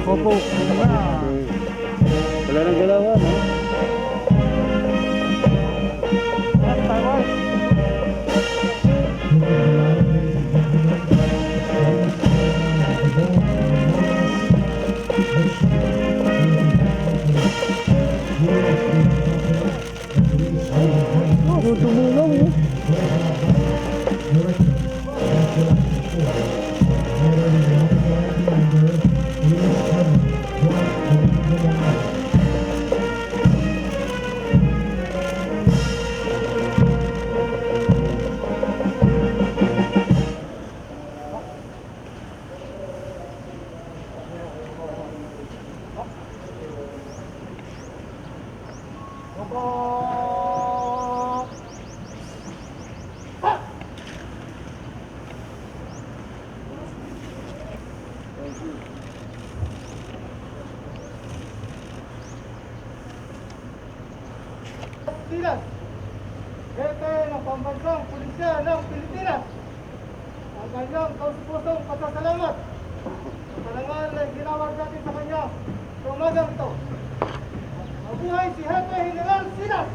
Opo, wala. Wala nang galawan, ha? Tumulong, eh. Sinas, Jefe ng Pambansang Pulisya ng Pilipinas, ang kanyang kausapusong pasasalamat sa parangal na ginawag natin sa kanya sa umagang ito. Mabuhay si Jefe General Sinas!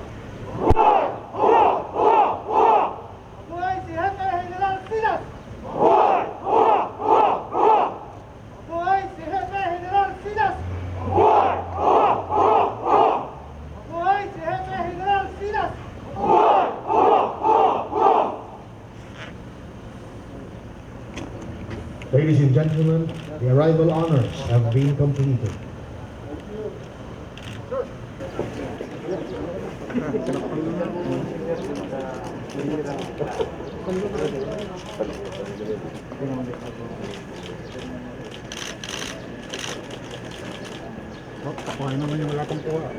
Mabuhay si Jefe General Sinas! Mabuhay si Jefe General Sinas! Mabuhay si Jefe General Sinas! Ladies and gentlemen, the arrival honors have been completed. Takuhan naman yung wala pang kuha.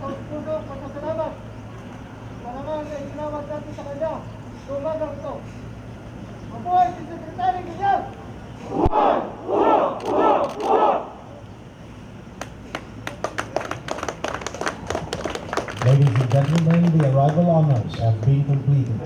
Kausapusong pasasalamat sa parangal na ginawag natin sa kanya sa umagang ito. Mabuhay si Secretary Villar! Ladies and gentlemen, the arrival honors have been completed.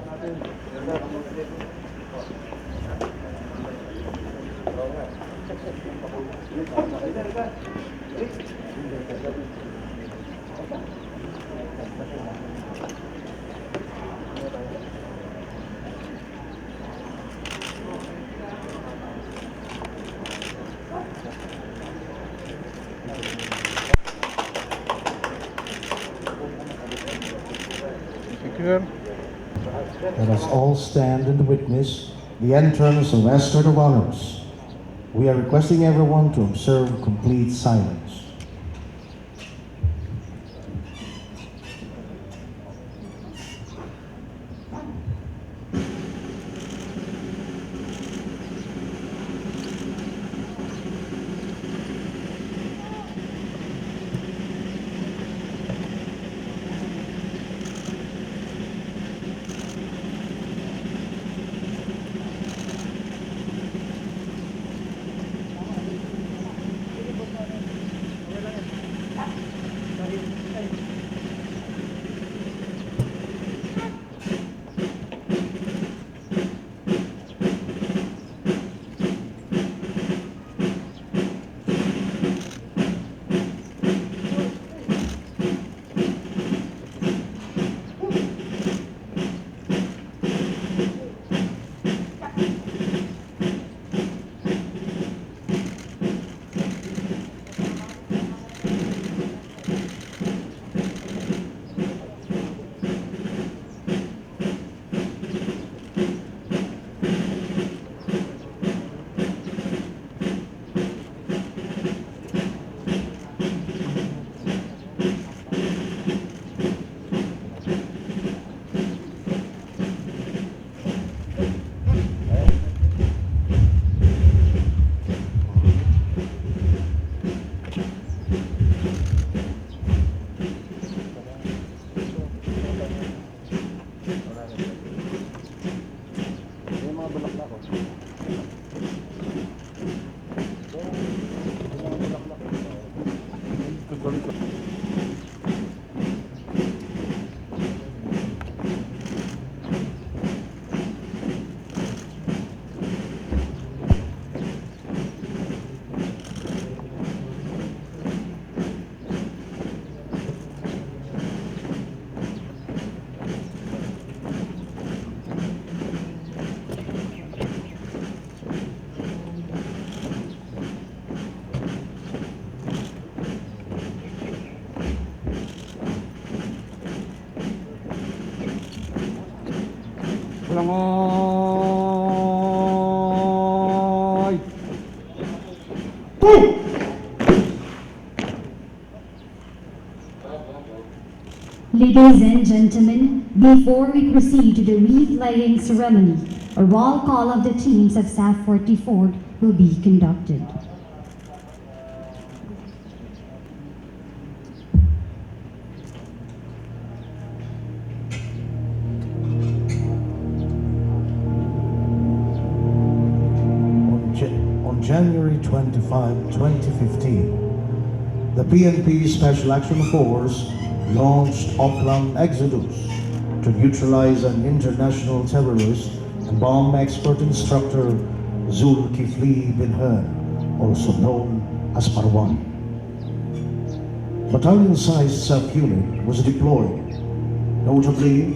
Let us all stand and witness the entrance of escort of honors. We are requesting everyone to observe complete silence. mga bulaklak ko. Langoy! Ladies and gentlemen, before we proceed to the wreath laying ceremony, a roll call of the teams of SAF 44 will be conducted. On January 25, 2015, the PNP Special Action Force launched Oplang Exodus to neutralize an international terrorist and bomb expert instructor Zulkifli bin Hern, also known as Marwan. Battalion-sized sub-unit was deployed. Notably,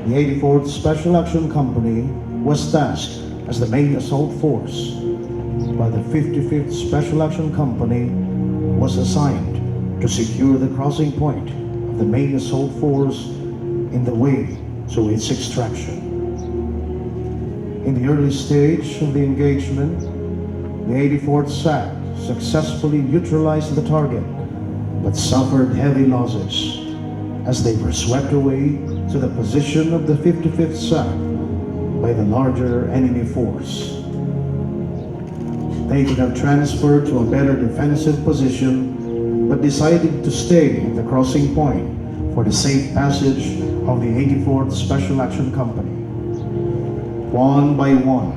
the 84th Special Action Company was tasked as the main assault force, while the 55th Special Action Company was assigned to secure the crossing point of the main assault force in the way to its extraction. In the early stage of the engagement, the 84th SAC successfully neutralized the target, but suffered heavy losses as they were swept away to the position of the 55th SAC by the larger enemy force. They could have transferred to a better defensive position, but decided to stay at the crossing point for the safe passage of the 84th Special Action Company. One by one,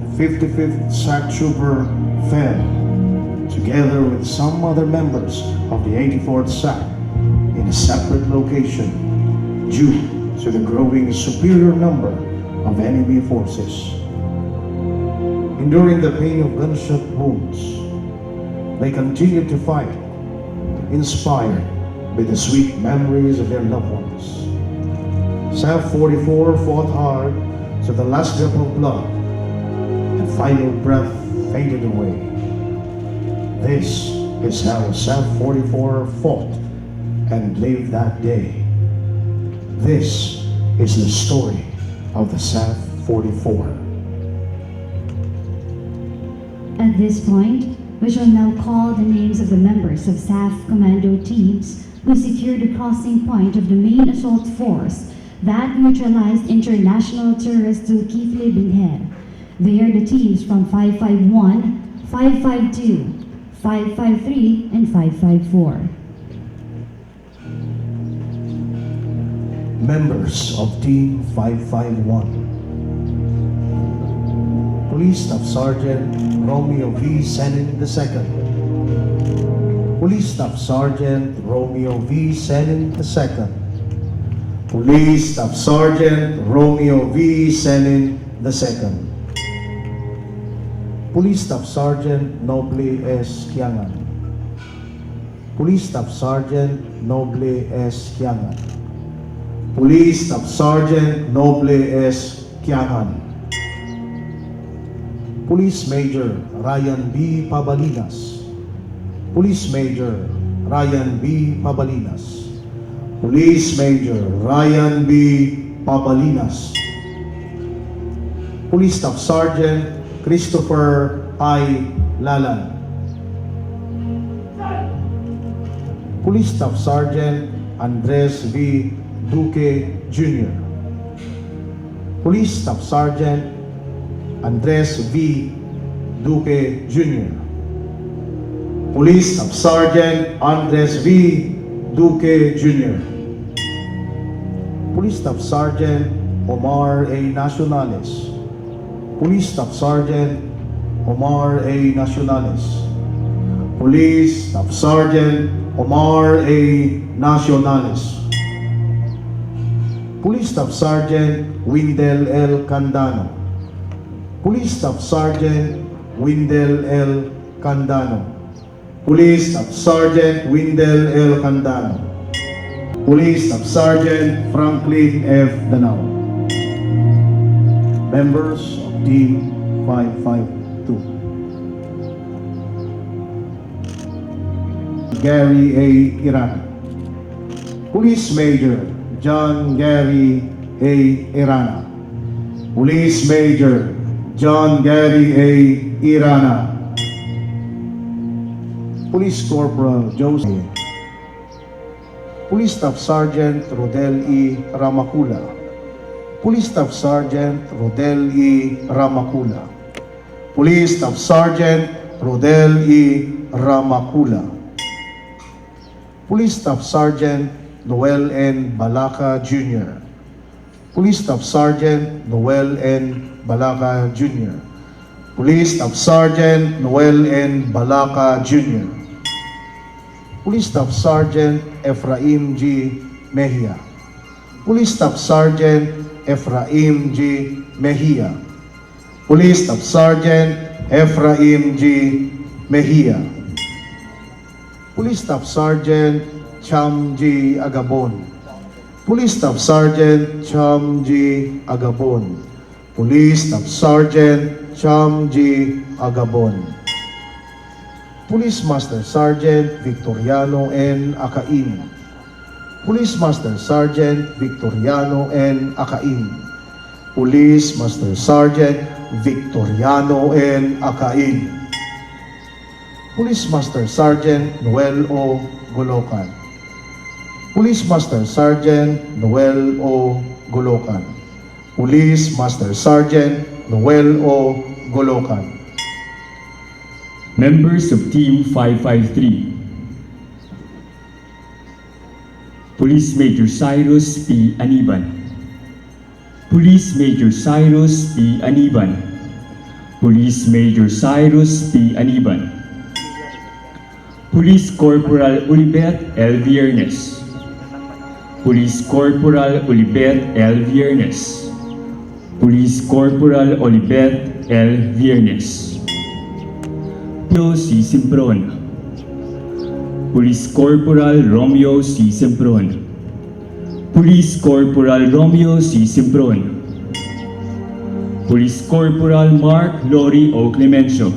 the 55th SAC trooper fell, together with some other members of the 84th SAC, in a separate location due to the growing superior number of enemy forces. Enduring the pain of gunshot wounds, they continued to fight, inspired by the sweet memories of their loved ones. SAF 44 fought hard to the last drop of blood and final breath faded away. This is how SAF 44 fought and lived that day. This is the story of the SAF 44. At this point, we shall now call the names of the members of SAF commando teams who secured the crossing point of the main assault force that neutralized international terrorist Zulkifli bin Hern. They are the teams from 551, 552, 553, and 554. Members of Team 551. Police Staff Sergeant Romeo V. Senin II. Police Staff Sergeant Romeo V. Senin II. Police Staff Sergeant Romeo V. Senin II. Police Staff Sergeant Noble S. Kiangan. Police Staff Sergeant Noble S. Kiangan. Police Staff Sergeant Noble S. Kiangan. Police Major Ryan B. Pabalinas. Police Major Ryan B. Pabalinas. Police Major Ryan B. Pabalinas. Police Staff Sergeant Christopher I. Lalan. Police Staff Sergeant Andres V. Duque Jr. Police Staff Sergeant Andres V. Duque Jr. Police Staff Sergeant Andres V. Duque Jr. Police Staff Sergeant Omar A. Nacionales. Police Staff Sergeant Omar A. Nacionales. Police Staff Sergeant Omar A. Nacionales. Police Staff Sergeant Windel L. Candano. Police Staff Sergeant Windel L. Candano. Police Staff Sergeant Windel L. Candano. Police Staff Sergeant Franklin F. Danao. Members of Team 552. Gary A. Irana. Police Major John Gary A. Irana. Police Major John Gary A. Irana. Police Corporal Joseph. Police Staff Sergeant Rodel E. Ramacula. Police Staff Sergeant Rodel E. Ramacula. Police Staff Sergeant Rodel E. Ramacula. Police Staff Sergeant Noel N. Balaca Jr. Police Staff Sergeant Noel N. Balaca Jr. Police Staff Sergeant Noel N. Balaca Jr. Police Staff Sergeant Ephraim G. Mejia. Police Staff Sergeant Ephraim G. Mejia. Police Staff Sergeant Ephraim G. Mejia. Police Staff Sergeant Cham G. Agabon. Police Staff Sergeant Cham G. Agabon. Police Staff Sergeant Cham G. Agabon. Police Master Sergeant Victoriano N. Acain. Police Master Sergeant Victoriano N. Acain. Police Master Sergeant Victoriano N. Acain. Police Master Sergeant Noel O. Golocan. Police Master Sergeant Noel O. Golocan. Police Master Sergeant Noel O. Golocan. Members of Team 553. Police Major Cyrus P. Aniban. Police Major Cyrus P. Aniban. Police Major Cyrus P. Aniban. Police Corporal Ulibet L. Viernes. Police Corporal Ulibet L. Viernes. Police Corporal Ulibet L. Viernes. Romeo C. Simpron. Police Corporal Romeo C. Simpron. Police Corporal Romeo C. Simpron. Police Corporal Mark Lori O. Clemencio.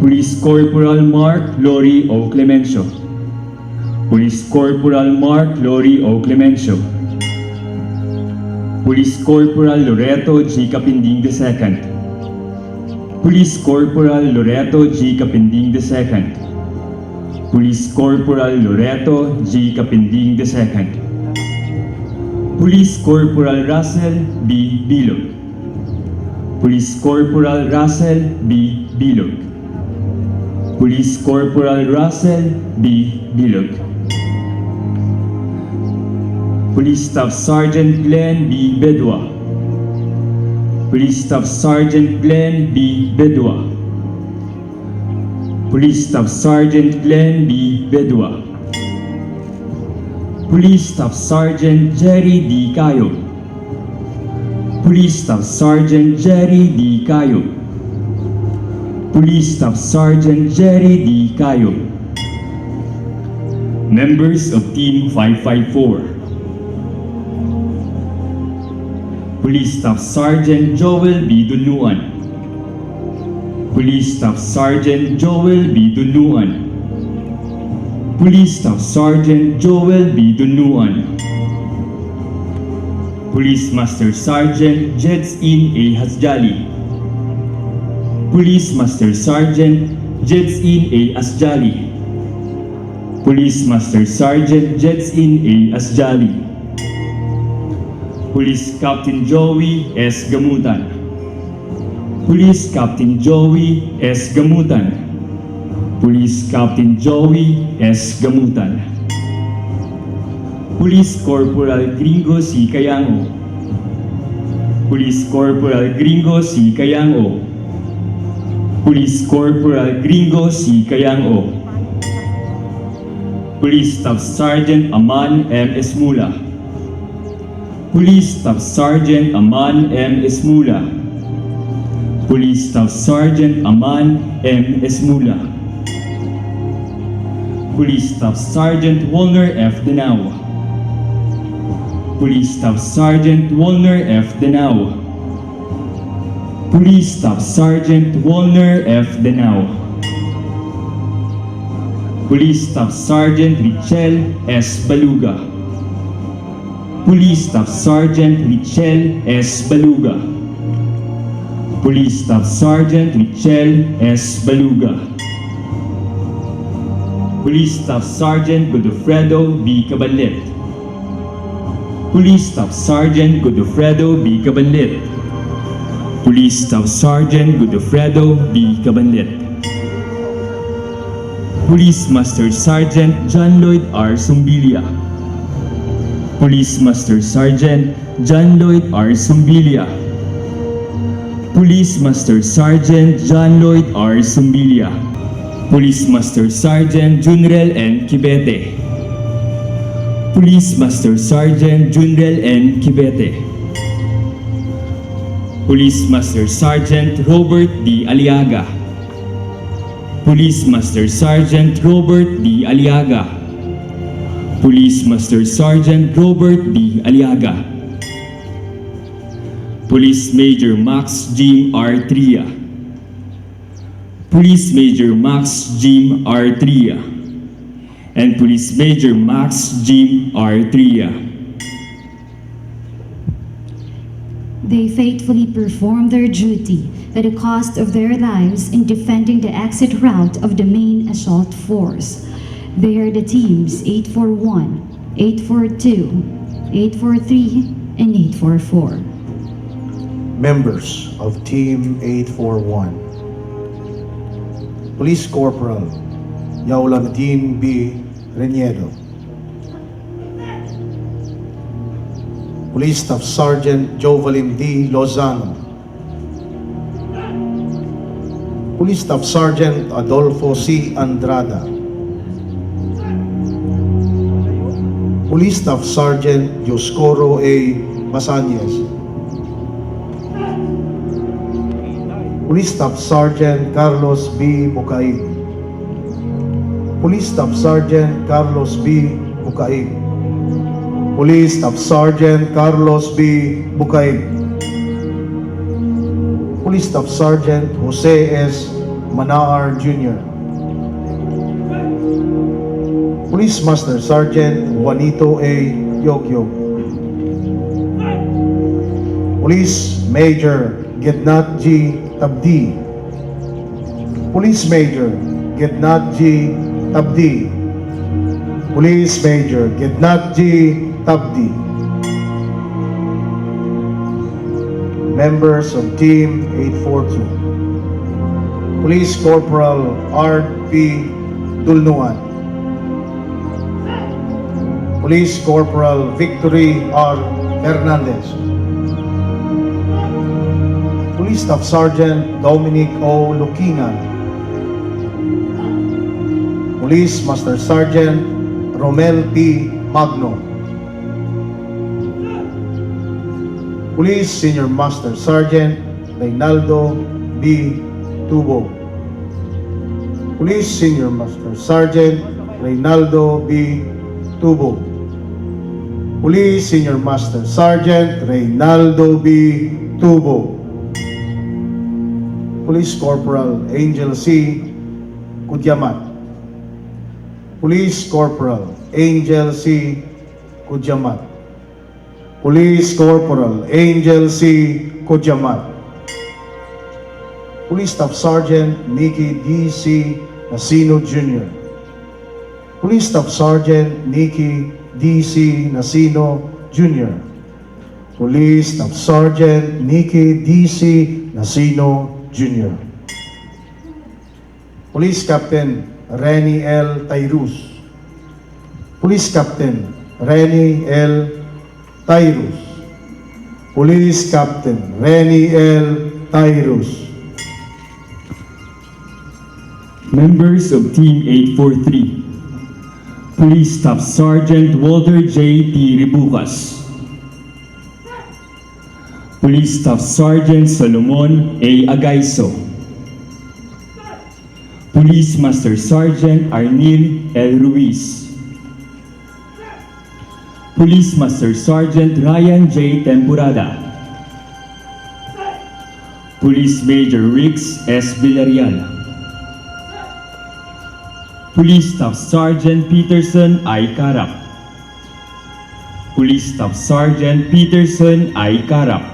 Police Corporal Mark Lori O. Clemencio. Police Corporal Mark Lori O. Clemencio. Police Corporal Loreto G. Capinding II. Police Corporal Loreto G. Capinding II. Police Corporal Loreto G. Capinding II. Police Corporal Russell B. Bilog. Police Corporal Russell B. Bilog. Police Corporal Russell B. Bilog. Police Staff Sergeant Glenn B. Bedwa. Police Staff Sergeant Glenn B. Bedwa. Police Staff Sergeant Glenn B. Bedwa. Police Staff Sergeant Jerry D. Cayo. Police Staff Sergeant Jerry D. Cayo. Police Staff Sergeant Jerry D. Cayo. Members of Team 554. Police Staff Sergeant Joel B. Dunuan. Police Staff Sergeant Joel B. Dunuan. Police Staff Sergeant Joel B. Dunuan. Police Master Sergeant Jetsin A. Hasjali. Police Master Sergeant Jetsin A. Asjali. Police Master Sergeant Jetsin A. Asjali. Police Captain Joey S. Gamutan. Police Captain Joey S. Gamutan. Police Captain Joey S. Gamutan. Police Corporal Gringo C. Cayango. Police Corporal Gringo C. Kayang-o. Police Corporal Gringo C. Kayang-o. Police Staff Sergeant Aman M. Esmula. Police Staff Sergeant Aman M. Esmula. Police Staff Sergeant Aman M. Esmula. Police Staff Sergeant Wolner F. Denawa. Police Staff Sergeant Wolner F. Denawa. Police Staff Sergeant Wolner F. Denawa. Police Staff Sergeant Richel S. Baluga. Police Staff Sergeant Richel S. Baluga. Police Staff Sergeant Richel S. Baluga. Police Staff Sergeant Godofredo B. Cabanlet. Police Staff Sergeant Godofredo B. Cabanlet. Police Staff Sergeant Godofredo B. Cabanlet. Police Master Sergeant John Lloyd R. Sumbilia. Police Master Sergeant John Lloyd R. Sumbilia. Police Master Sergeant John Lloyd R. Sumbilia. Police Master Sergeant Junrel N. Kibete. Police Master Sergeant Junrel N. Kibete. Police Master Sergeant Robert D. Aliaga. Police Master Sergeant Robert D. Aliaga. Police Master Sergeant Robert D. Aliaga. Police Major Max Jim R. Tria. Police Major Max Jim R. Tria. And Police Major Max Jim R. Tria. They faithfully perform their duty at the cost of their lives in defending the exit route of the main assault force. They are the teams 841, 842, 843, and 844. Members of Team 841. Police Corporal Yaulantin B. Reniedo. Police Staff Sergeant Jovalin D. Lozano. Police Staff Sergeant Adolfo C. Andrada. Police Staff Sergeant Dioscoro A. Masanyes. Police Staff Sergeant Carlos B. Bucaig. Police Staff Sergeant Carlos B. Bucaig. Police Staff Sergeant Carlos B. Bucaig. Police Staff Sergeant Jose S. Manaar Jr. Police Master Sergeant Juanito A. Yogyog. Police Major Gednat G. Tabdi. Police Major Gednat G. Tabdi. Police Major Gednat G. Tabdi. Members of Team 842. Police Corporal R.P. Dulnuan. Police Corporal Victory R. Hernandez. Police Staff Sergeant Dominic O. Lukingan. Police Master Sergeant Romel P. Magno. Police Senior Master Sergeant Reynaldo B. Tubo. Police Senior Master Sergeant Reynaldo B. Tubo. Police Senior Master Sergeant Reynaldo B. Tubo. Police Corporal Angel C. Kudyamat. Police Corporal Angel C. Kudyamat. Police Corporal Angel C. Kudyamat. Police Staff Sergeant Nicky D.C. Nacino Jr. Police Staff Sergeant Nicky D.C. Nacino Jr. Police Staff Sergeant Nicky D.C. Nacino Jr. Police Captain Renny L. Tairus. Police Captain Renny L. Tairus. Police Captain Renny L. Tyrus, Members of Team 843, Police Staff Sergeant Walter J. T. Ribucas, Police Staff Sergeant Solomon A. Agaiso, Police Master Sergeant Arnil L. Ruiz, Police Master Sergeant Ryan J. Temporada, Police Major Rix S. Villarreal, Police Staff Sergeant Peterson I. Carap, Police Staff Sergeant Peterson I. Carap,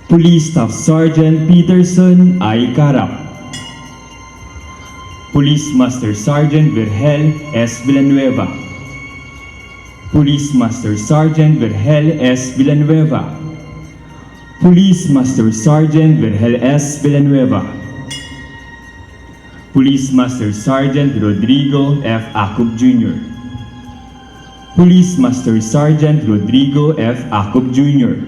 Police Staff Sergeant Peterson I. Carap, Police Master Sergeant Virgel S. Villanueva, Police Master Sergeant Virgel S. Villanueva, Police Master Sergeant Virgel S. Villanueva, Police Master Sergeant Rodrigo F. Acob Jr., Police Master Sergeant Rodrigo F. Acob Jr.,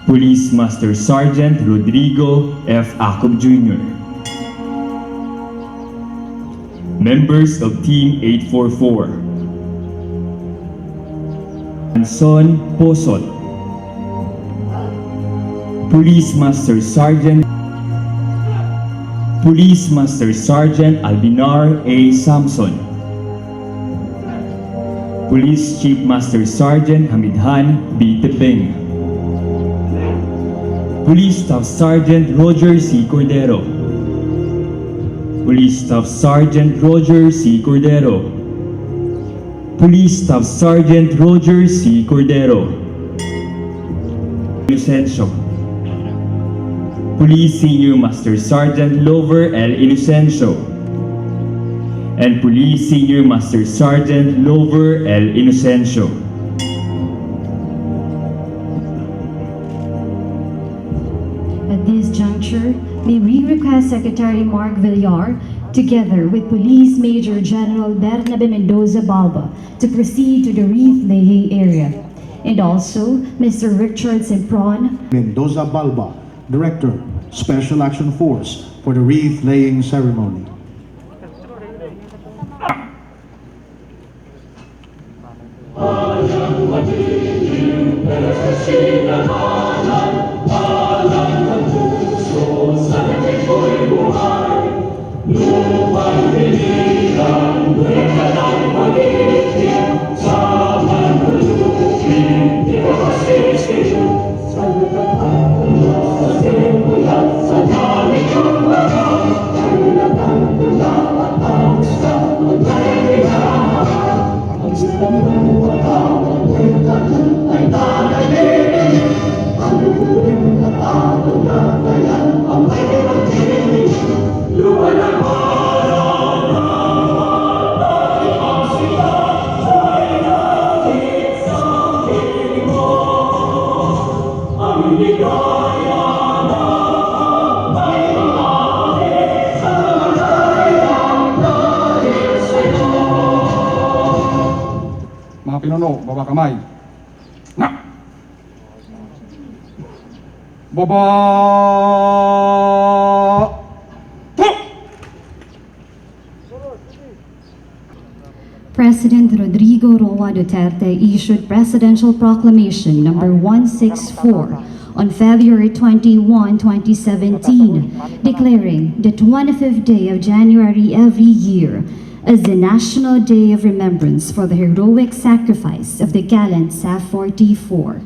Police Master Sergeant Rodrigo F. Acob Jr., Members of Team 844, Anson Posot, Police Master Sergeant Albinar A. Samson, Police Chief Master Sergeant Hamidhan B. Tepeng, Police Staff Sergeant Roger C. Cordero, Police Staff Sergeant Roger C. Cordero, Police Staff Sergeant Roger C. Cordero, Inocencio, Police Senior Master Sergeant Lover L. Inocencio, and Police Senior Master Sergeant Lover L. Inocencio. At this juncture, may we request Secretary Mark Villar, together with Police Major General Bernabe Mendoza Balba, to proceed to the wreath laying area. And also, Mr. Richard Sempron, Mendoza Balba, Director, Special Action Force for the Wreath Laying Ceremony. Mga pinuno, baba kamay. Na! Baba! President Rodrigo Roa Duterte issued Presidential Proclamation number 164 on February 21, 2017, declaring the 25th day of January every year as the National Day of Remembrance for the heroic sacrifice of the Gallant SAF 44.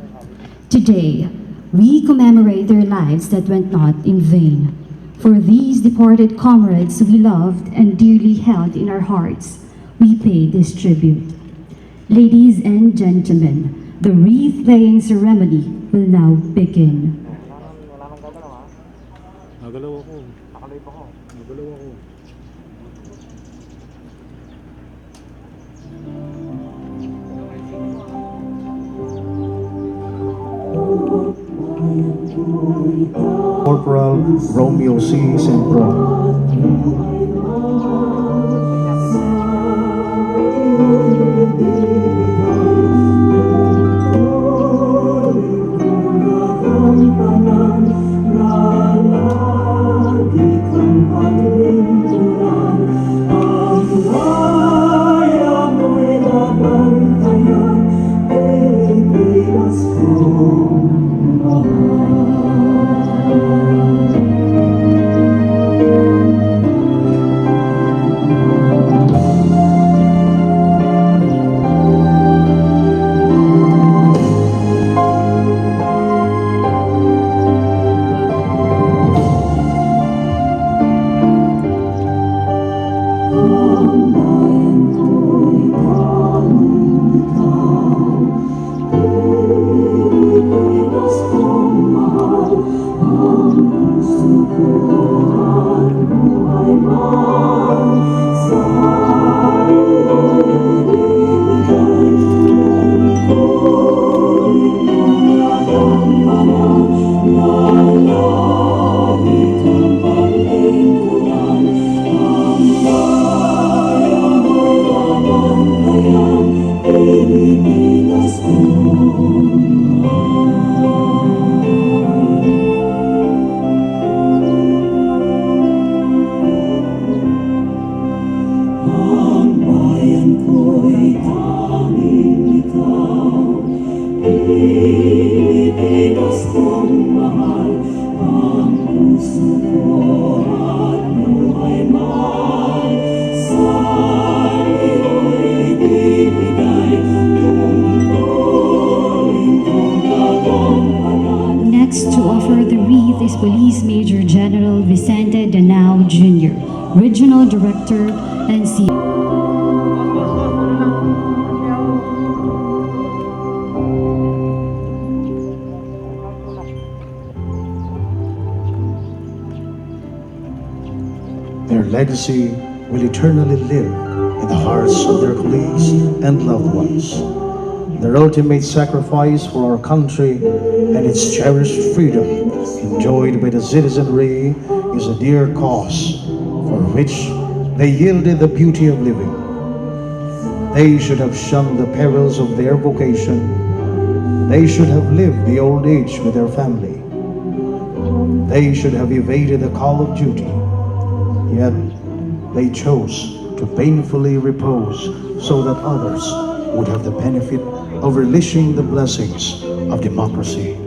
Today, we commemorate their lives that went not in vain. For these departed comrades we loved and dearly held in our hearts, we pay this tribute. Ladies and gentlemen, the wreath laying ceremony will now begin. Nagalaw ako. Nagalaw ako. Corporal Romeo C. Sempron, Next to offer the wreath is Police Major General Vicente Danao Jr., Regional Director, NC. Their legacy will eternally live in the hearts of their colleagues and loved ones. Their ultimate sacrifice for our country and its cherished freedom, enjoyed by the citizenry, is a dear cause for which they yielded the beauty of living. They should have shunned the perils of their vocation. They should have lived the old age with their family. They should have evaded the call of duty. Yet they chose to painfully repose so that others would have the benefit of relishing the blessings of democracy.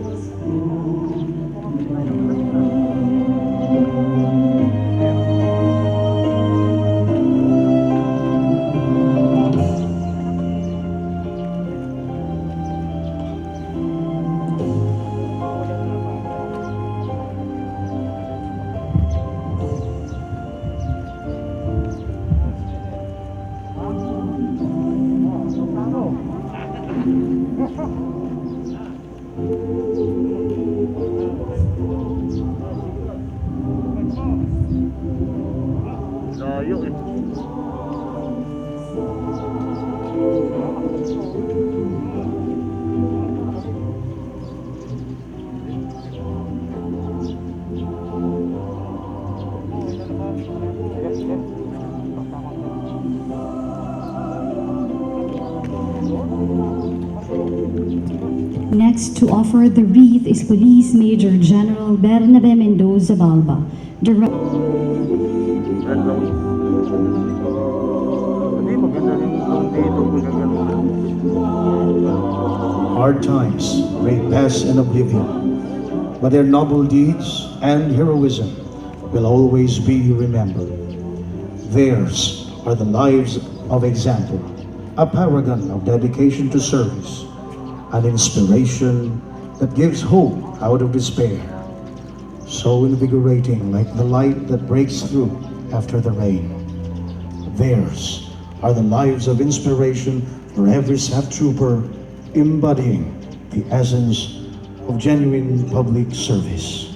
Next to offer the wreath is Police Major General Bernabe Mendoza Balba, Hard times may pass in oblivion, but their noble deeds and heroism will always be remembered. Theirs are the lives of example, a paragon of dedication to service, an inspiration that gives hope out of despair, so invigorating like the light that breaks through after the rain. Theirs are the lives of inspiration for every SAF trooper, embodying the essence of genuine public service.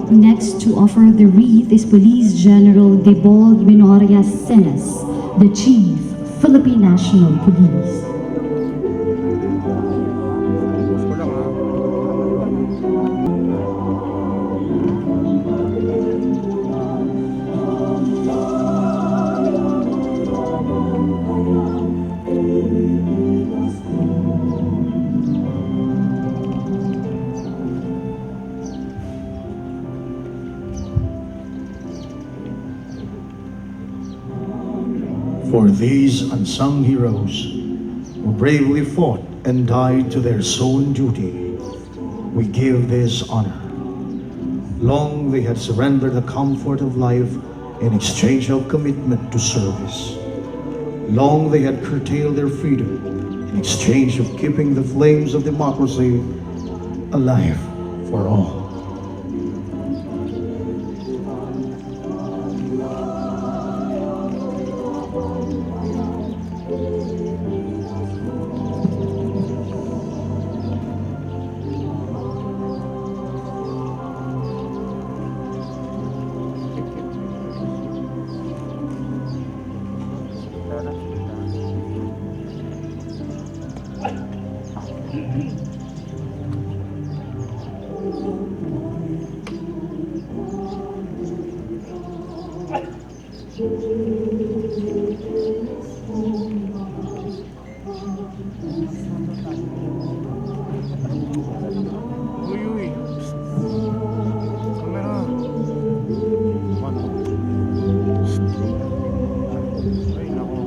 Next to offer the wreath is Police General Debold Sinas, the Chief, Philippine National Police. for these unsung heroes who bravely fought and died to their sworn duty, we give this honor. Long they had surrendered the comfort of life in exchange of commitment to service. Long they had curtailed their freedom in exchange of keeping the flames of democracy alive for all. Uy, uy. Psst. Camera. Ano? Psst. Ay, nako.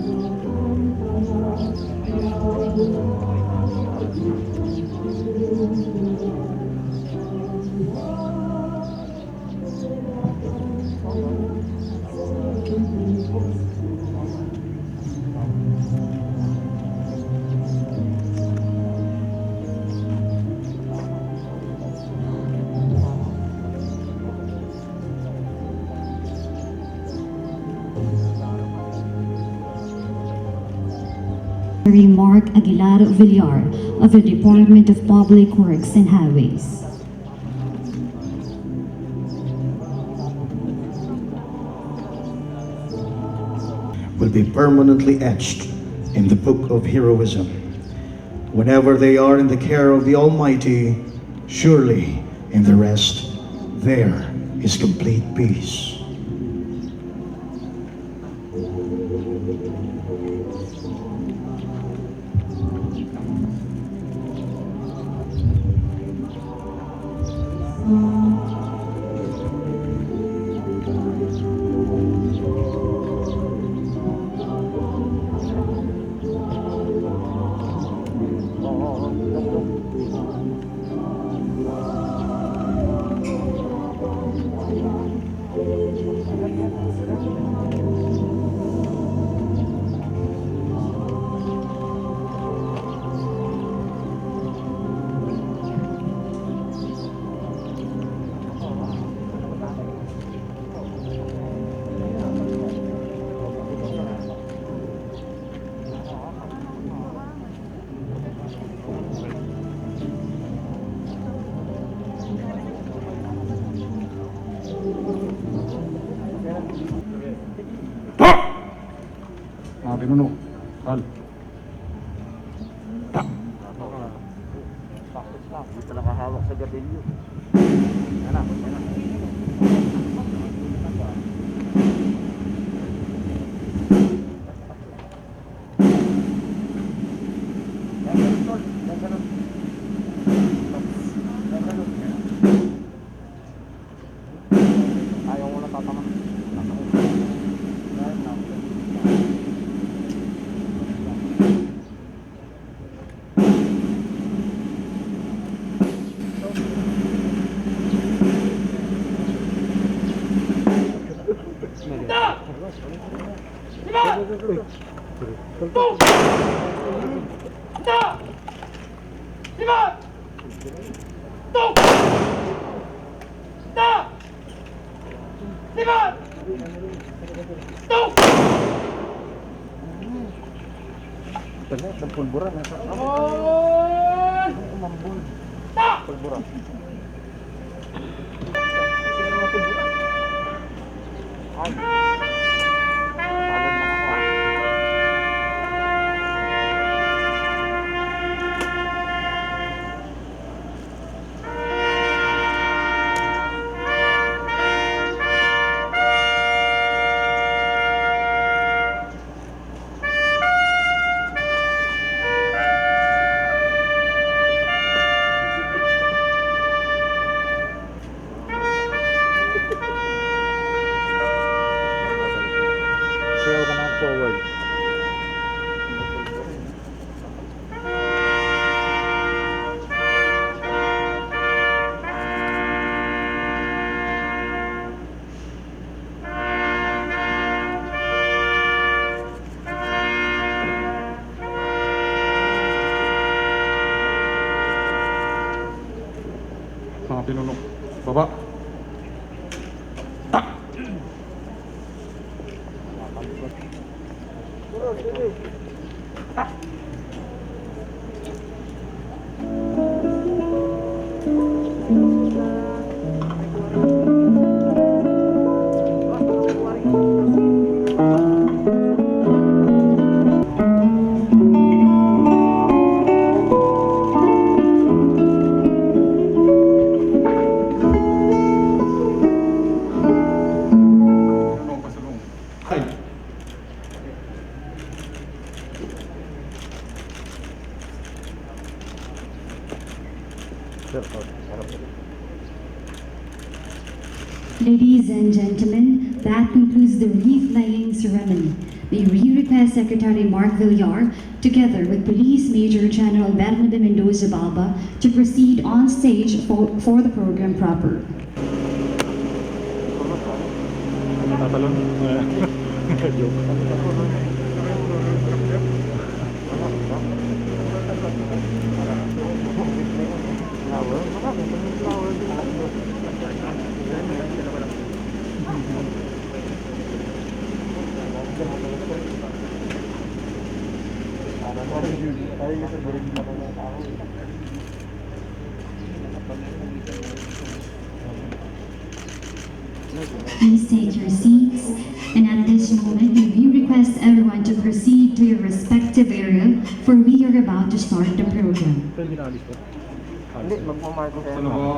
Secretary Mark A Villar of the Department of Public Works and Highways. Will be permanently etched in the book of heroism. Whenever they are in the care of the Almighty, surely in the rest there is complete peace. Mga pinuno, hal. Dito nakahawak sa gatilyo. Yan na, yan na. Ayaw mo na tatama. Pulburan na. Umambul. Pulburan. Ay. Mga pinuno, baba. Tak! Ladies and gentlemen, that concludes the Wreath Laying Ceremony. May we request Secretary Mark Villar, together with Police Major General Bernardo Mendoza Balba, to proceed on stage for the program proper. Tatalon. Please take your seats, and at this moment, we request everyone to proceed to your respective area, for we are about to start the program. Sa labas.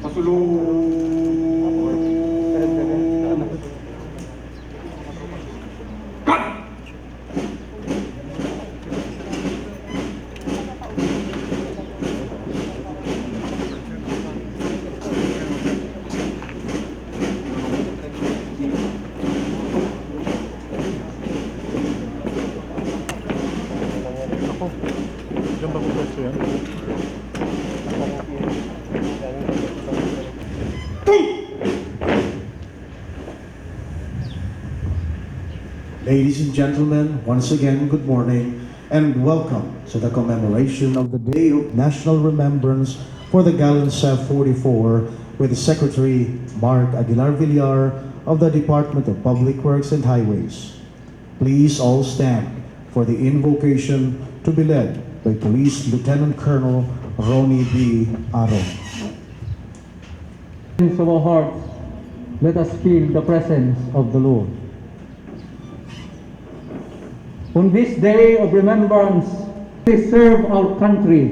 Pasulong. Ladies and gentlemen, once again, good morning and welcome to the commemoration of the Day of National Remembrance for the Gallant SAF 44 with Secretary Mark A Villar of the Department of Public Works and Highways. Please all stand for the invocation to be led by Police Lieutenant Colonel Ronnie B. Aron. In our hearts, let us feel the presence of the Lord. On this day of remembrance, they serve our country,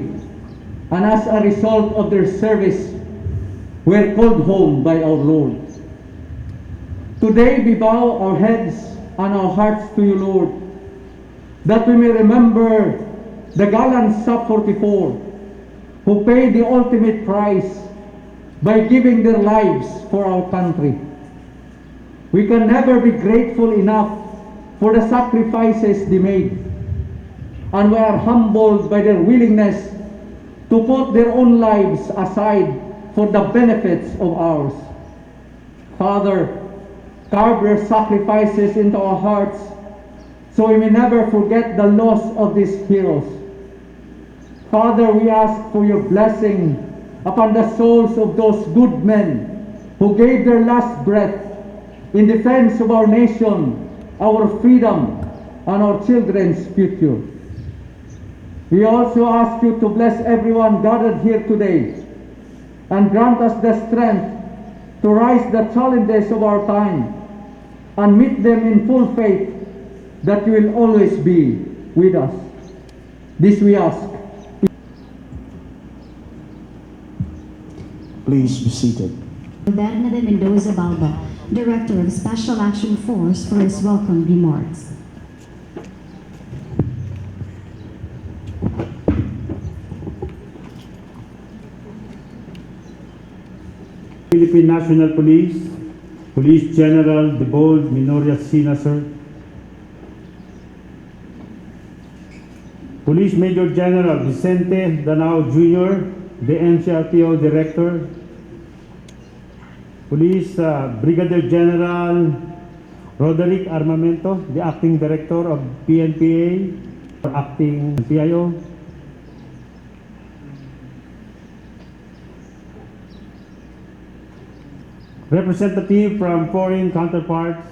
and as a result of their service, we're called home by our Lord. Today we bow our heads and our hearts to you, Lord, that we may remember the gallant SAF 44 who paid the ultimate price by giving their lives for our country. We can never be grateful enough for the sacrifices they made, and we are humbled by their willingness to put their own lives aside for the benefits of ours. Father, carve their sacrifices into our hearts so we may never forget the loss of these heroes. Father, we ask for your blessing upon the souls of those good men who gave their last breath in defense of our nation, our freedom, and our children's future. We also ask you to bless everyone gathered here today and grant us the strength to rise the challenges of our time and meet them in full faith that you will always be with us. This we ask. Please be seated. Bernardo Mendoza Balba, Director of Special Action Force, for his welcome remarks. Philippine National Police, Police General Debold, Minoria Sinas, Police Major General Vicente Danao Jr., the NCRPO Director, Police Brigadier General Roderick Armamento, the Acting Director of PNPA, Acting PIO, representative from foreign counterparts,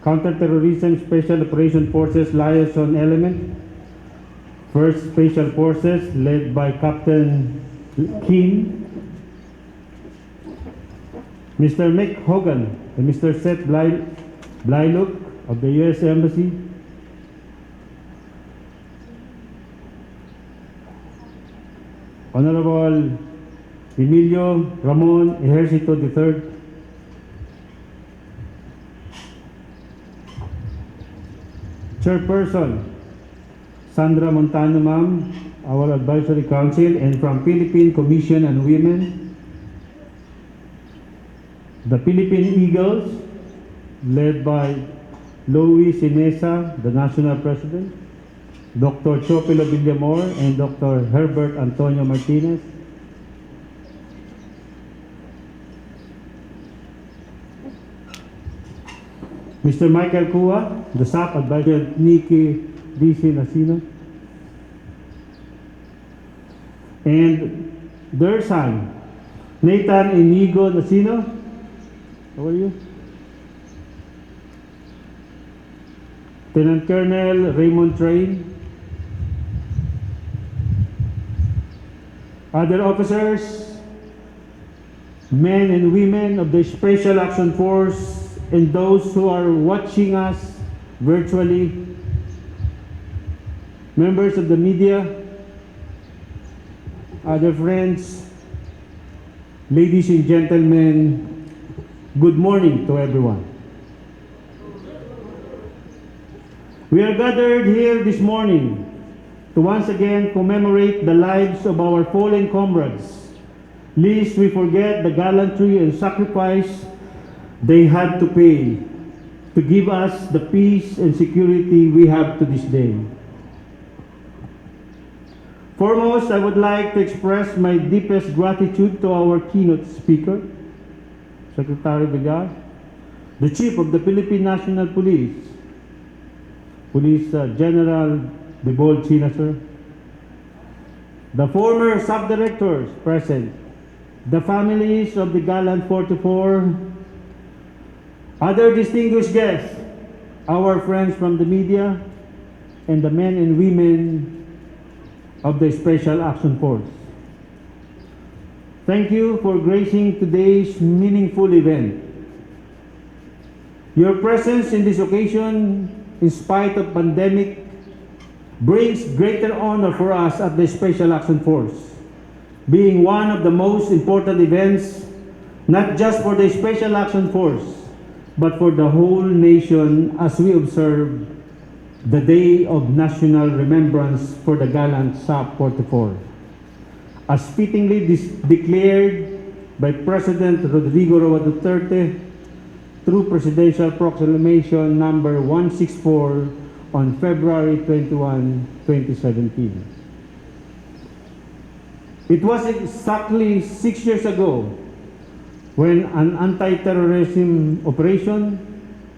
Counterterrorism Special Operation Forces Liaison Element, 1st Special Forces led by Captain Kim, Mr. Mick Hogan and Mr. Seth Blylock of the U.S. Embassy, Honorable Emilio Ramon Ejercito III, Chairperson Sandra Montano, ma'am, our Advisory Council, and from Philippine Commission on Women, the Philippine Eagles, led by Louis Sinesa, the National President, Dr. Chopilo Villamor, and Dr. Herbert Antonio Martinez, Mr. Michael Kua, the SAF Advisor, Nicky Nacino, and their son, Nathan Inigo Nacino. How are you? Lieutenant Colonel Raymond Train, other officers, men and women of the Special Action Force, and those who are watching us virtually, members of the media, other friends, ladies and gentlemen, good morning to everyone. We are gathered here this morning to once again commemorate the lives of our fallen comrades, lest we forget the gallantry and sacrifice they had to pay to give us the peace and security we have to this day. Foremost, I would like to express my deepest gratitude to our keynote speaker, Secretary Villar, the Chief of the Philippine National Police, Police General Debold, Sinas, the former sub-directors present, the families of the Gallant 44, other distinguished guests, our friends from the media, and the men and women of the Special Action Force. Thank you for gracing today's meaningful event. Your presence in this occasion, in spite of pandemic, brings greater honor for us at the Special Action Force, being one of the most important events, not just for the Special Action Force, but for the whole nation as we observe the Day of National Remembrance for the Gallant SAF 44, as fittingly declared by President Rodrigo Roa Duterte through Presidential Proclamation number 164 on February 21, 2017. It was exactly 6 years ago when an anti-terrorism operation,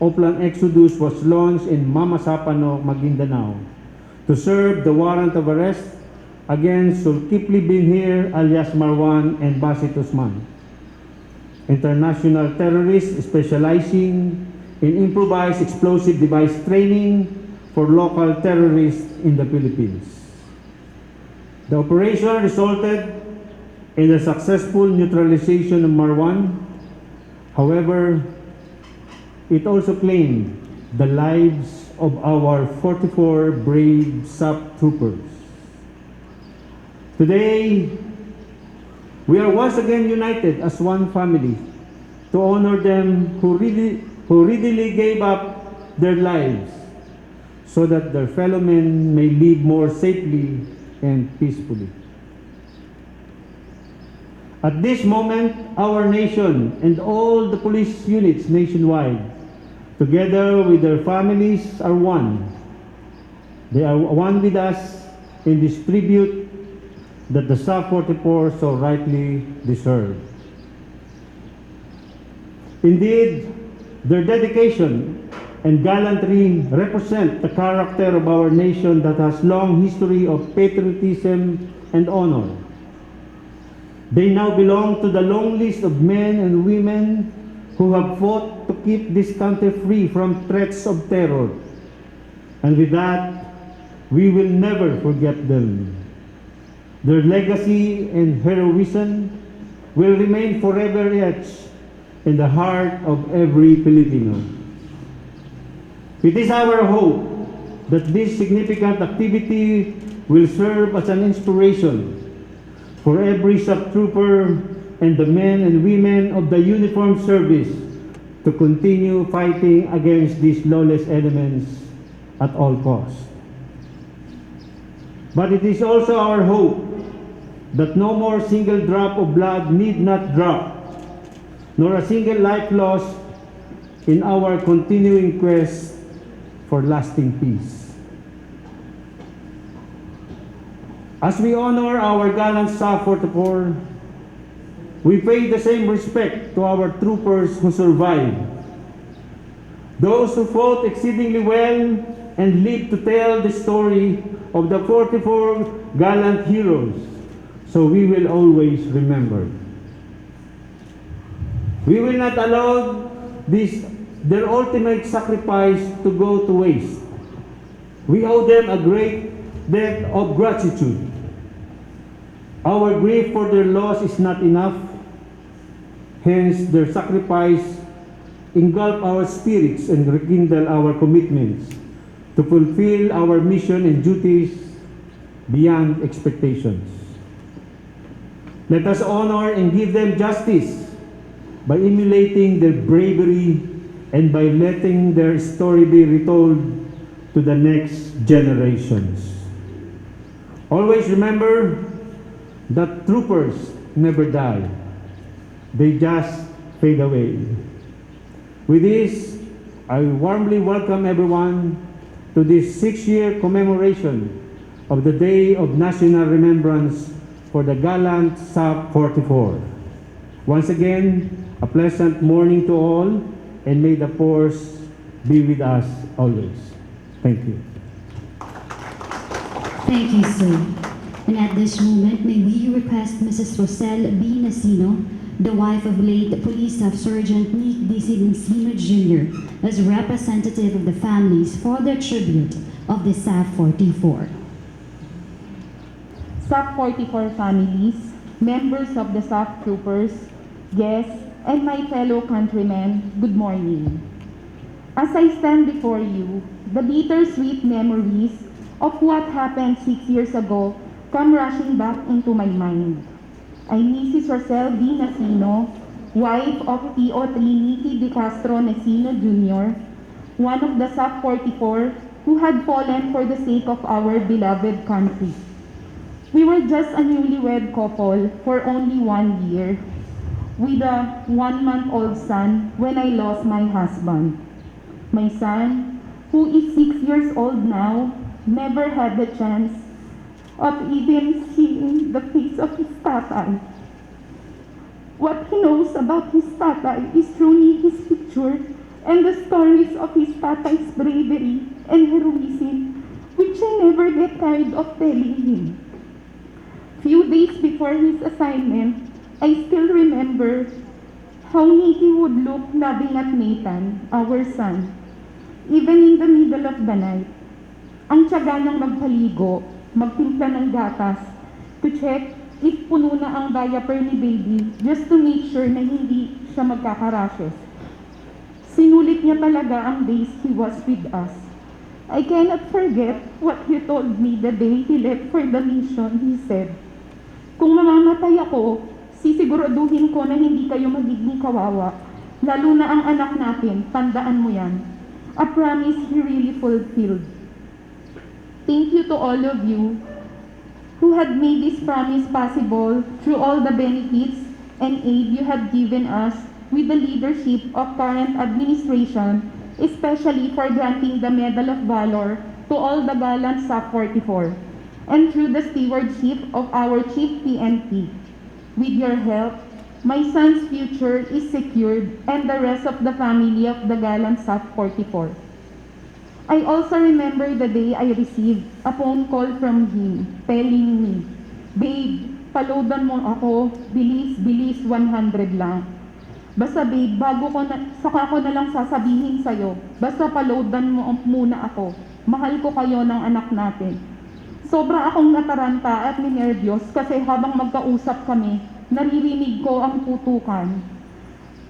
Oplan Exodus, was launched in Mamasapano, Maguindanao, to serve the warrant of arrest against Sulkipli Binhir alias Marwan and Basit Usman, international terrorists specializing in improvised explosive device training for local terrorists in the Philippines. The operation resulted in the successful neutralization of Marwan. However, it also claimed the lives of our 44 brave SAF troopers. Today, we are once again united as one family to honor them who readily gave up their lives so that their fellow men may live more safely and peacefully. At this moment, our nation and all the police units nationwide, together with their families, are one. They are one with us in this tribute that the SAF 44 so rightly deserve. Indeed, their dedication and gallantry represent the character of our nation that has long history of patriotism and honor. They now belong to the long list of men and women who have fought to keep this country free from threats of terror. And with that, we will never forget them. Their legacy and heroism will remain forever etched in the heart of every Filipino. It is our hope that this significant activity will serve as an inspiration for every SAF trooper and the men and women of the uniformed service to continue fighting against these lawless elements at all costs. But it is also our hope that no more single drop of blood need not drop, nor a single life lost in our continuing quest for lasting peace. As we honor our gallant SAF 44, we pay the same respect to our troopers who survived, those who fought exceedingly well and lived to tell the story of the 44 gallant heroes, so we will always remember. We will not allow their ultimate sacrifice to go to waste. We owe them a great debt of gratitude. Our grief for their loss is not enough. Hence, their sacrifice engulf our spirits and rekindle our commitments to fulfill our mission and duties beyond expectations. Let us honor and give them justice by emulating their bravery and by letting their story be retold to the next generations. Always remember that troopers never die. They just fade away. With this, I warmly welcome everyone to this 6-year commemoration of the Day of National Remembrance for the Gallant SAF 44. Once again, a pleasant morning to all, and may the force be with us always. Thank you. Thank you, sir. And at this moment, may we request Mrs. Roselle Nacino, the wife of late Police Staff Sergeant Nicky Nacino Jr., as representative of the families for their tribute of the SAF 44. SAF 44 families, members of the SAF troopers, guests, and my fellow countrymen, good morning. As I stand before you, the bittersweet memories of what happened 6 years ago come rushing back into my mind. I'm Mrs. Roselle Nacino, wife of PO3 Nicky De Castro Nacino Jr., one of the SAF 44 who had fallen for the sake of our beloved country. We were just a newlywed couple for only 1 year, with a 1-month-old son when I lost my husband. My son, who is 6 years old now, never had the chance of even seeing the face of his tatay. What he knows about his tatay is through his picture and the stories of his tatay's bravery and heroism, which I never get tired of telling him. Few days before his assignment, I still remember how Nicky would look loving at Nathan, our son, even in the middle of the night. Ang tiyaga niyang magpaligo, magtimpla ng gatas, to check if puno na ang diaper ni baby just to make sure na hindi siya magkakarashes. Sinulit niya talaga ang days he was with us. I cannot forget what he told me the day he left for the mission. He said, "Kung mamamatay ako, sisiguraduhin ko na hindi kayo magiging kawawa, lalo na ang anak natin, tandaan mo yan." A promise he really fulfilled. Thank you to all of you who had made this promise possible through all the benefits and aid you have given us with the leadership of current administration, especially for granting the Medal of Valor to all the gallant SAF 44, and through the stewardship of our Chief PNP. With your help, my son's future is secured and the rest of the family of the gallant SAF 44. I also remember the day I received a phone call from him telling me, "Babe, paloadan mo ako, bilis, 100 lang." Basta babe, saka ko na lang sasabihin sa'yo. Basta paloadan mo muna ako. Mahal ko kayo ng anak natin. Sobra akong nataranta at minervyos kasi habang magkausap kami, naririnig ko ang putukan.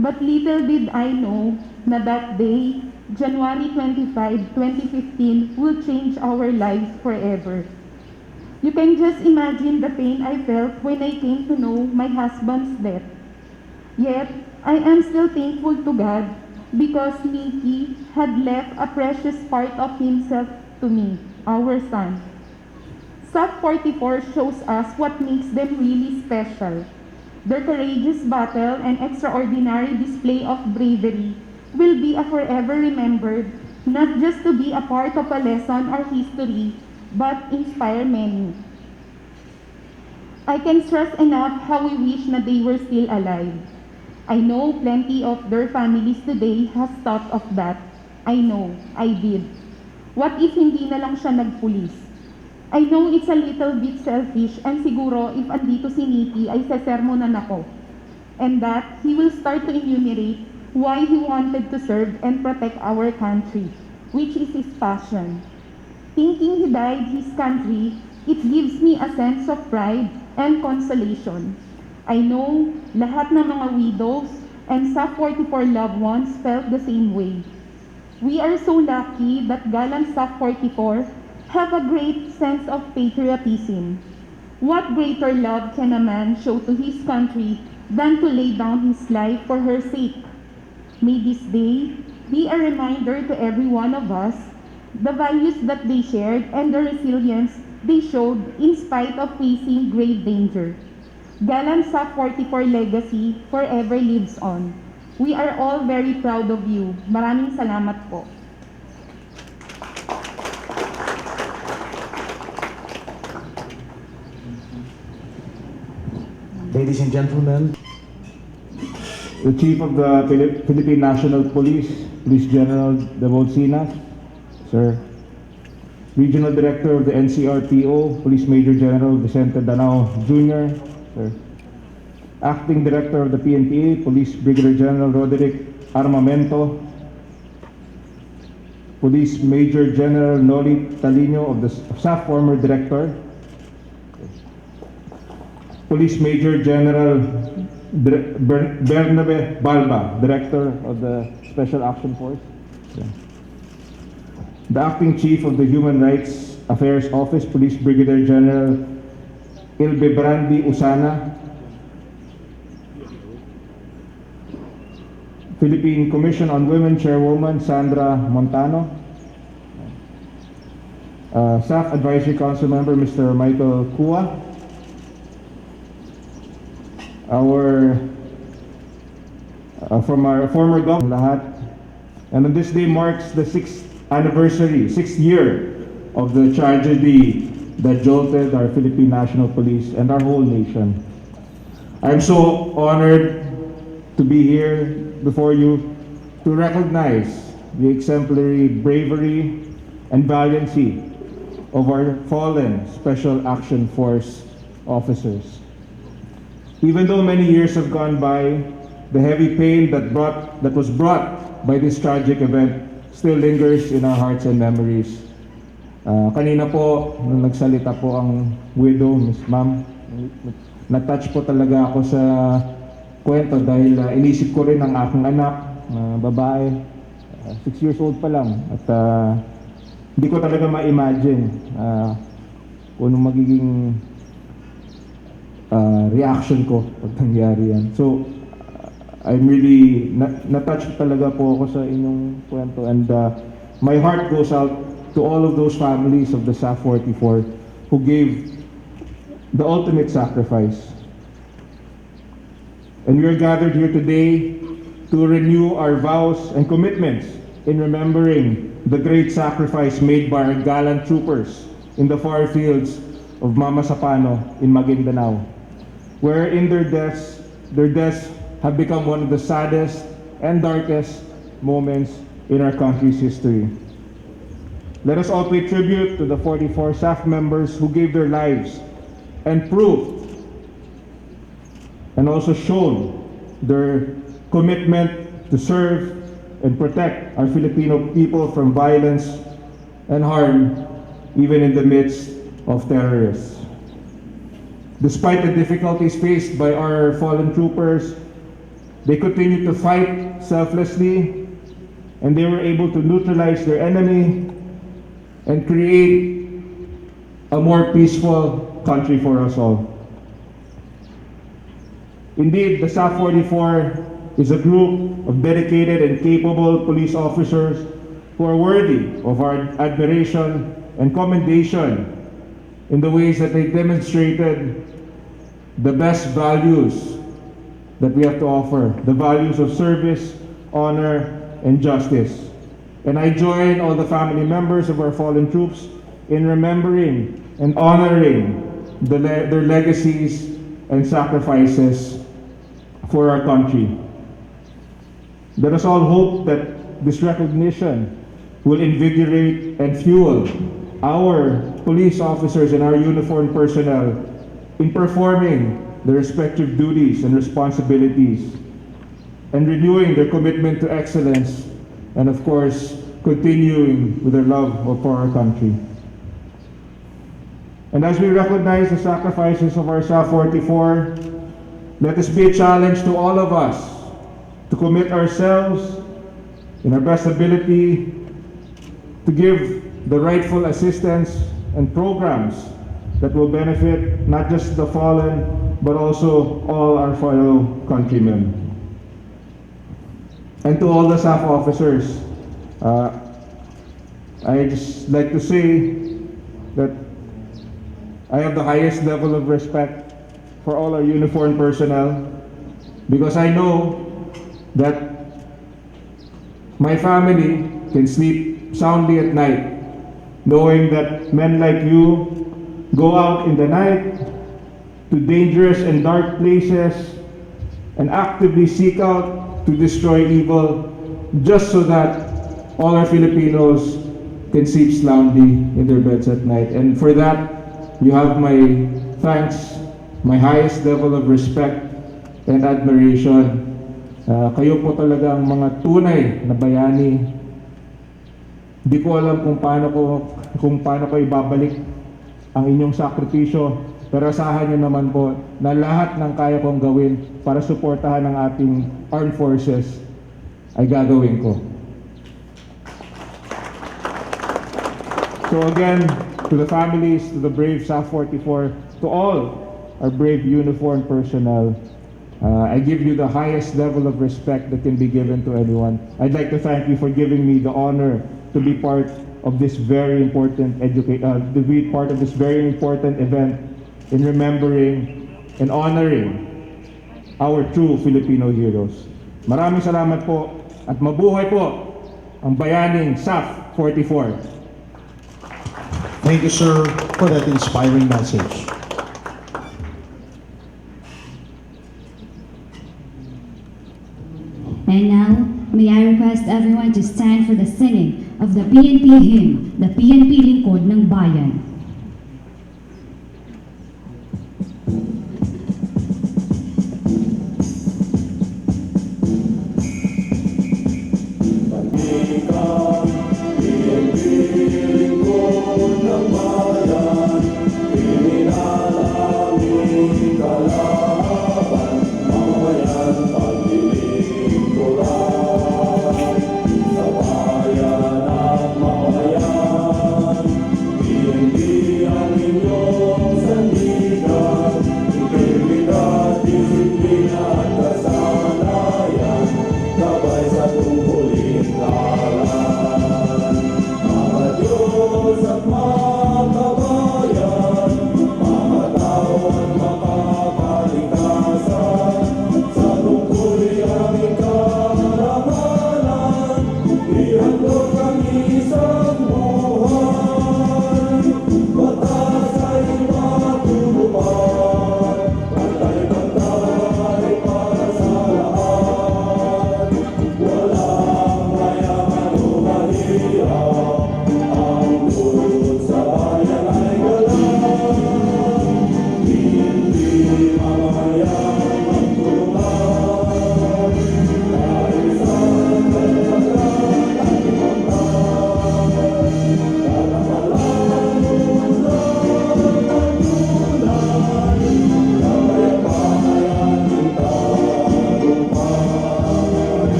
But little did I know na that day, January 25, 2015, will change our lives forever. You can just imagine the pain I felt when I came to know my husband's death. Yet, I am still thankful to God because Nicky had left a precious part of himself to me, our son. SAF 44 shows us what makes them really special. Their courageous battle and extraordinary display of bravery will be a forever remembered, not just to be a part of a lesson or history, but inspire many. I can stress enough how we wish na they were still alive. I know plenty of their families today has thought of that. I know, I did. What if hindi na lang siya nagpulis? I know it's a little bit selfish and siguro if andito si Nicky ay sesermonan ako. And that he will start to enumerate why he wanted to serve and protect our country, which is his passion. Thinking he died his country, it gives me a sense of pride and consolation. I know lahat ng mga widows and SAF 44 loved ones felt the same way. We are so lucky that Gallant SAF 44 have a great sense of patriotism. What greater love can a man show to his country than to lay down his life for her sake? May this day be a reminder to every one of us the values that they shared and the resilience they showed in spite of facing grave danger. Gallant SAF 44 legacy forever lives on. We are all very proud of you. Maraming salamat po. Ladies and gentlemen, The Chief of the Philippine National Police, Police General Debold Sinas, sir. Regional Director of the NCRPO, Police Major General Vicente Danao Jr., sir. Acting Director of the PNPA, Police Brigadier General Roderick Armamento, Police Major General Noli Talino of the SAF former Director, Police Major General Bernabe Balba, Director of the Special Action Force. The Acting Chief of the Human Rights Affairs Office, Police Brigadier General Ilbebrandi Usana, Philippine Commission on Women Chairwoman Sandra Montano, SAF Advisory Council Member Mr. Michael Kua, from our former government, lahat. And on this day marks the 6th year of the tragedy that jolted our Philippine National Police and our whole nation. I'm so honored to be here before you to recognize the exemplary bravery and valiancy of our fallen Special Action Force officers. Even though many years have gone by, the heavy pain that was brought by this tragic event still lingers in our hearts and memories. Kanina po, nung nagsalita po ang widow, Miss Ma'am, na-touch po talaga ako sa kwento dahil inisip ko rin ang aking anak, babae, 6 years old pa lang. At hindi ko talaga ma-imagine kung anong magiging reaction ko pag nangyari yan. So, I'm really, na-touch talaga po ako sa inyong kwento, and my heart goes out to all of those families of the SAF 44 who gave the ultimate sacrifice. And we are gathered here today to renew our vows and commitments in remembering the great sacrifice made by our gallant troopers in the far fields of Mamasapano in Maguindanao, wherein their deaths have become one of the saddest and darkest moments in our country's history. Let us all pay tribute to the 44 SAF members who gave their lives and proved and also shown their commitment to serve and protect our Filipino people from violence and harm, even in the midst of terrorists. Despite the difficulties faced by our fallen troopers, they continued to fight selflessly, and they were able to neutralize their enemy and create a more peaceful country for us all. Indeed, the SAF 44 is a group of dedicated and capable police officers who are worthy of our admiration and commendation in the ways that they demonstrated the best values that we have to offer, the values of service, honor, and justice. And I join all the family members of our fallen troops in remembering and honoring their legacies and sacrifices for our country. Let us all hope that this recognition will invigorate and fuel our police officers and our uniformed personnel in performing their respective duties and responsibilities and renewing their commitment to excellence and, of course, continuing with their love for our country. And as we recognize the sacrifices of our SAF 44, let this be a challenge to all of us to commit ourselves in our best ability to give the rightful assistance and programs that will benefit not just the fallen, but also all our fellow countrymen. And to all the SAF officers, I just like to say that I have the highest level of respect for all our uniformed personnel, because I know that my family can sleep soundly at night knowing that men like you go out in the night to dangerous and dark places and actively seek out to destroy evil just so that all our Filipinos can sleep soundly in their beds at night. And for that, you have my thanks, my highest level of respect and admiration. Kayo po talaga ang mga tunay na bayani. Di ko alam kung paano ko ibabalik ang inyong sakripisyo, pero asahan niyo naman po na lahat ng kaya kong gawin para suportahan ang ating armed forces ay gagawin ko. So again, to the families, to the brave SAF 44, to all our brave uniformed personnel, I give you the highest level of respect that can be given to anyone. I'd like to thank you for giving me the honor to be part of this very important event in remembering and honoring our true Filipino heroes. Maraming salamat po at mabuhay po ang bayaning SAF 44. Thank you, sir, for that inspiring message. And now, may I request everyone to stand for the singing of the PNP hymn, the PNP Lingkod ng Bayan. Bayan at mamayan, PNP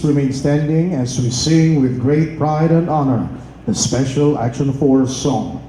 please remain standing as we sing with great pride and honor the Special Action Force song.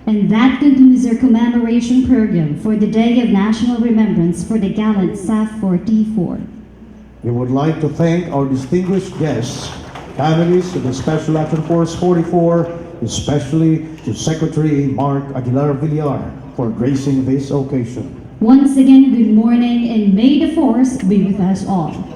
And that concludes our commemoration program for the Day of National Remembrance for the Gallant SAF 44. We would like to thank our distinguished guests, families of the Special Action Force 44, especially to Secretary Mark A Villar for gracing this occasion. Once again, good morning and may the force be with us all.